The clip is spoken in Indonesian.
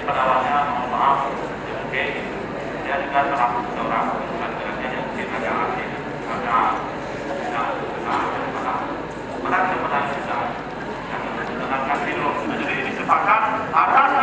pada awalnya mohon maaf, ya mungkin saya juga terlalu seorang yang mungkin agak aneh karena tidak pada kesempatan kita yang dengan kasih jadi sepakat atas